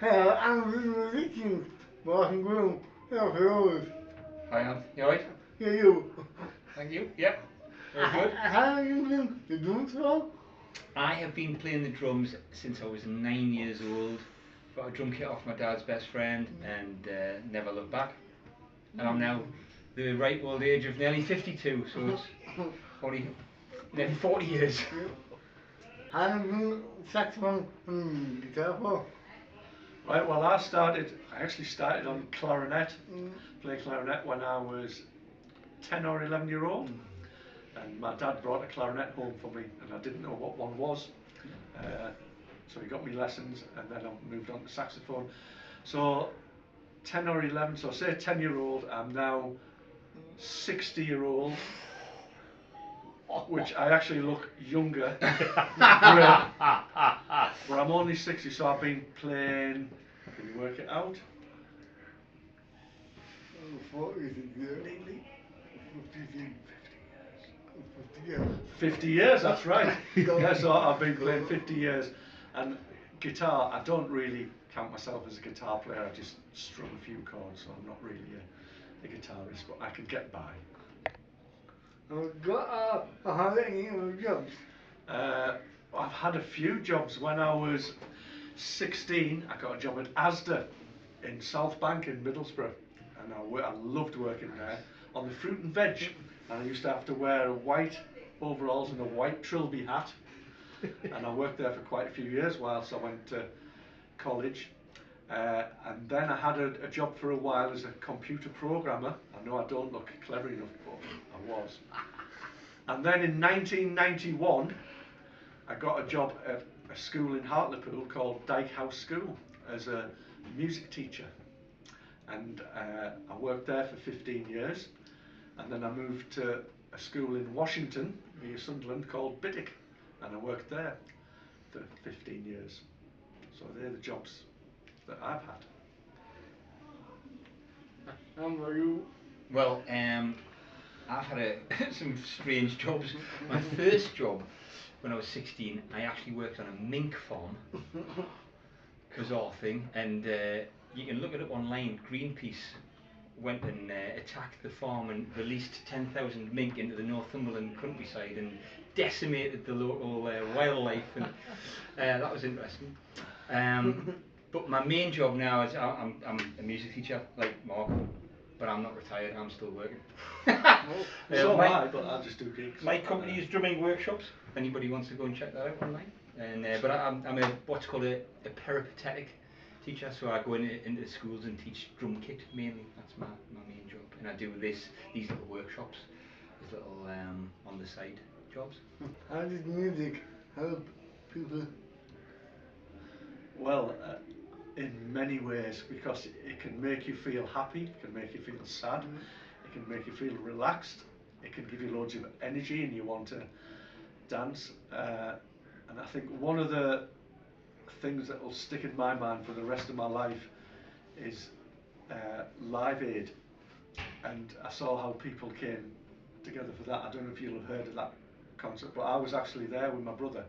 I'm listening, Mark and Graeme. Hello. Hi Anth, you alright? Yeah, you. Thank you. Yep. Very good. How have you been? The drums for? I have been playing the drums since I was 9 years old. Got a drum kit off my dad's best friend and never looked back. And I'm now the ripe old age of nearly 52, so it's only nearly 40 years. How have you been saxophone and guitar for? Right, well I actually started on clarinet, playing clarinet when I was 10 or 11 year old. And my dad brought a clarinet home for me and I didn't know what one was. So he got me lessons and then I moved on to saxophone. So 10 or 11, so say 10-year-old, I'm now 60-year-old, which I actually look younger. But I'm only 60, so I've been playing, can you work it out? 50 years, that's right. Yeah, so I've been playing 50 years. And guitar, I don't really count myself as a guitar player, I just strum a few chords, so I'm not really a guitarist, but I can get by. Have any other jobs? I've had a few jobs. When I was 16, I got a job at Asda in South Bank in Middlesbrough, and I loved working there on the fruit and veg, and I used to have to wear white overalls and a white trilby hat, and I worked there for quite a few years whilst I went to college. And then I had a job for a while as a computer programmer. I know I don't look clever enough, but I was. And then in 1991, I got a job at a school in Hartlepool called Dyke House School as a music teacher. And I worked there for 15 years. And then I moved to a school in Washington, near Sunderland, called Biddick. And I worked there for 15 years. So they're the jobs that I've had. And were you? Well, I've had some strange jobs. My first job, when I was 16, I actually worked on a mink farm. Bizarre thing, and you can look it up online. Greenpeace went and attacked the farm and released 10,000 mink into the Northumberland countryside and decimated the local wildlife, and that was interesting. But my main job now is I'm a music teacher, like Mark, but I'm not retired, I'm still working. So am I, but I just do gigs. My company is Drumming Workshops, if anybody wants to go and check that out online. And but I'm a what's called a peripatetic teacher, so I go into schools and teach drum kit mainly. That's my main job, and I do these little workshops, these little on the side jobs. How does music help people? Well, in many ways, because it can make you feel happy, it can make you feel sad, it can make you feel relaxed, it can give you loads of energy and you want to dance. And I think one of the things that will stick in my mind for the rest of my life is Live Aid. And I saw how people came together for that. I don't know if you'll have heard of that concert, but I was actually there with my brother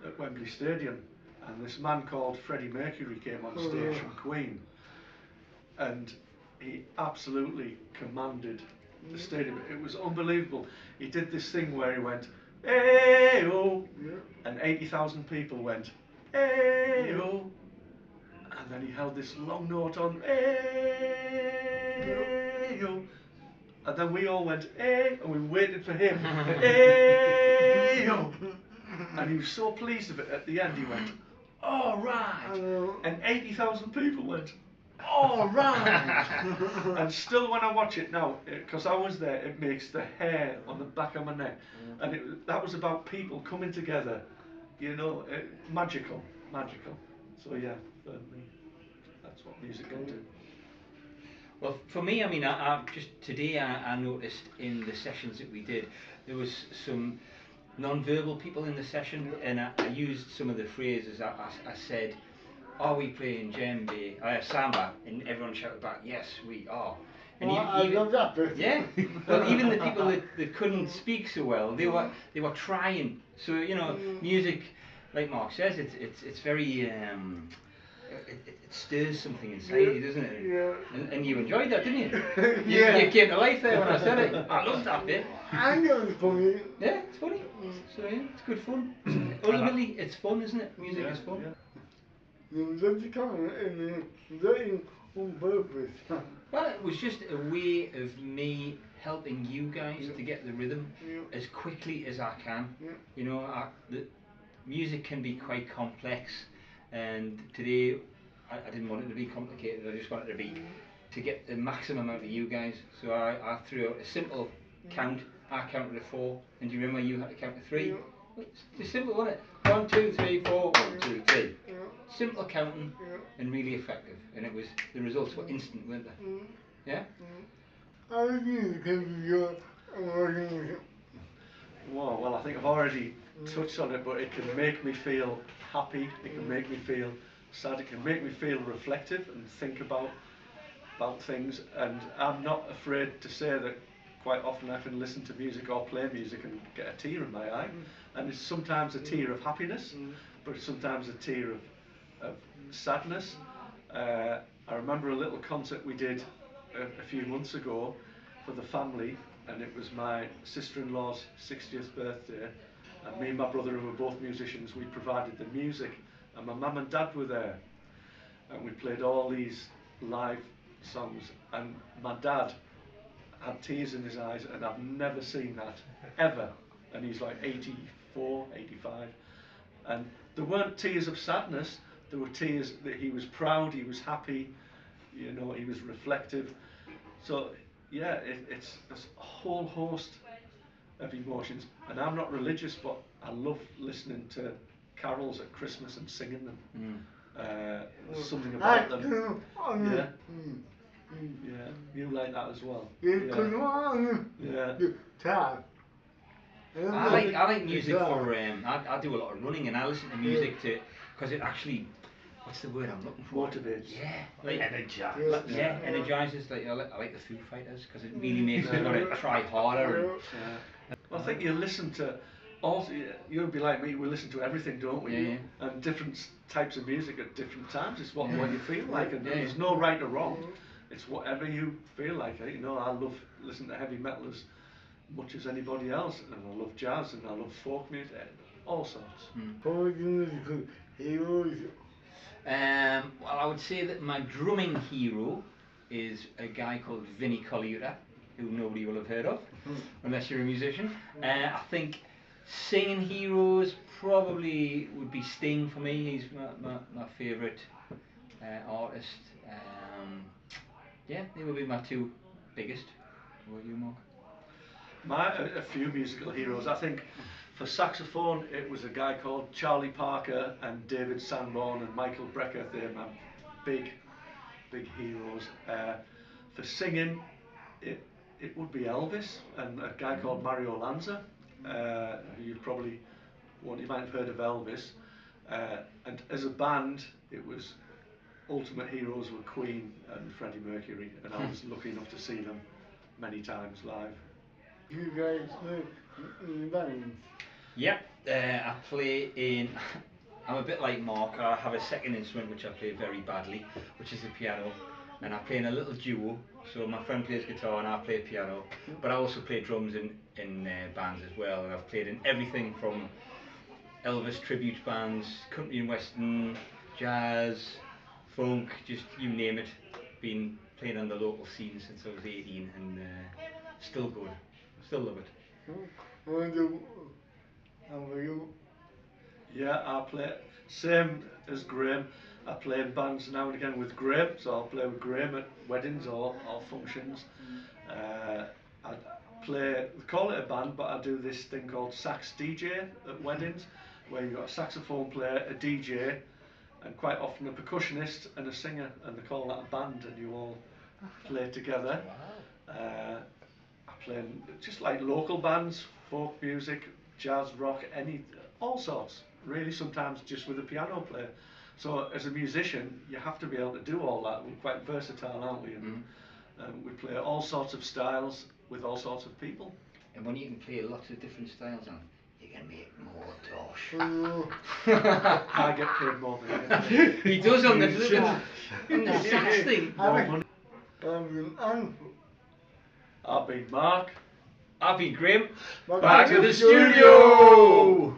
at Wembley Stadium. And this man called Freddie Mercury came on stage from Queen. And he absolutely commanded the stadium. It was unbelievable. He did this thing where he went, "Hey-oh," and 80,000 people went, "Hey-oh," and then he held this long note on, "Hey-oh," and then we all went, "Hey," and we waited for him, "Hey-oh," and he was so pleased of it. At the end he went, "All right," and 80,000 people went, "All right." And still when I watch it now, because I was there, it makes the hair on the back of my neck. And that was about people coming together, you know, magical. So yeah, for me, that's what music can do. Well, for me, I mean, I just today I noticed in the sessions that we did, there was some non-verbal people in the session, and I used some of the phrases. I said, "Are we playing djembe, samba?" And everyone shouted back, "Yes, we are." And I love that bit. Yeah. Well, even the people that couldn't speak so well, they were trying. So you know, music, like Mark says, it's very stirs something inside you, doesn't it? Yeah. And you enjoyed that, didn't you? Yeah. You came to life there when I said it. I loved that bit. I know it's funny. Yeah, it's funny. So yeah, it's good fun. Ultimately, it's fun, isn't it? Music is fun. You love to come and writing on purpose. Well, it was just a way of me helping you guys to get the rhythm as quickly as I can. You know, the music can be quite complex, and today I didn't want it to be complicated. I just wanted it to be to get the maximum out of you guys. So I threw out a simple count. I counted to 4, and do you remember you had to count to 3? It's just simple, wasn't it? 1, 2, 3, 4, 1, 2, 3. Simple counting and really effective, and it was the results were instant, weren't they? Yeah. I think because you're working. Well, I think I've already touched on it, but it can make me feel happy. It can make me feel sad. It can make me feel reflective and think about things. And I'm not afraid to say that quite often I can listen to music or play music and get a tear in my eye, and it's sometimes a tear of happiness, but it's sometimes a tear of sadness. I remember a little concert we did a few months ago for the family, and it was my sister-in-law's 60th birthday, and me and my brother, who were both musicians, we provided the music, and my mum and dad were there, and we played all these live songs, and my dad had tears in his eyes, and I've never seen that ever, and he's like 84, 85, and there weren't tears of sadness, there were tears that he was proud, he was happy, you know, he was reflective. So yeah, it's a whole host of emotions, and I'm not religious, but I love listening to carols at Christmas and singing them. There's something about them. Yeah. Yeah, you like that as well. Yeah. I like music for I do a lot of running, and I listen to music to because it actually, what's the word I'm looking for? Motivates. Yeah, like energizes. Yeah, energizes. Like I like the Foo Fighters because it really makes me want to try harder. Well, I think you listen to also, you'll be like me, we listen to everything, don't we? Yeah. And different types of music at different times. It's what you feel like, and there's no right or wrong. It's whatever you feel like. You know, I love listening to heavy metal as much as anybody else, and I love jazz, and I love folk music, all sorts. Well, I would say that my drumming hero is a guy called Vinnie Colaiuta, who nobody will have heard of, unless you're a musician. I think singing heroes probably would be Sting for me. He's my favourite artist. Yeah, they would be my 2 biggest. What about you, Mark? A few musical heroes. I think for saxophone it was a guy called Charlie Parker and David Sanborn and Michael Brecker. They're my big heroes. For singing it would be Elvis and a guy called Mario Lanza, who you might have heard of Elvis. And as a band it was ultimate heroes were Queen and Freddie Mercury, and I was lucky enough to see them many times live. You guys play in bands? Yep, I play in. I'm a bit like Mark. I have a second instrument which I play very badly, which is the piano, and I play in a little duo. So my friend plays guitar and I play piano, but I also play drums in bands as well. And I've played in everything from Elvis tribute bands, country and western, jazz, funk, just you name it. Been playing on the local scene since I was 18, and still good. Still love it. Yeah, I play same as Graeme. I play in bands now and again with Graeme, so I'll play with Graeme at weddings or functions. I play, we call it a band, but I do this thing called sax DJ at weddings, where you've got a saxophone player, a DJ, and quite often a percussionist and a singer, and they call that a band, and you all play together. I play in just like local bands, folk music, jazz, rock, all sorts, really, sometimes just with a piano player. So as a musician you have to be able to do all that. We're quite versatile, aren't we? And we play all sorts of styles with all sorts of people. And when you can play lots of different styles on, you can make more dosh. I get paid more than you. He does on this. And the sad thing, More money. Anth. I've been Mark. I've been Graeme. Back Back to to the the studio!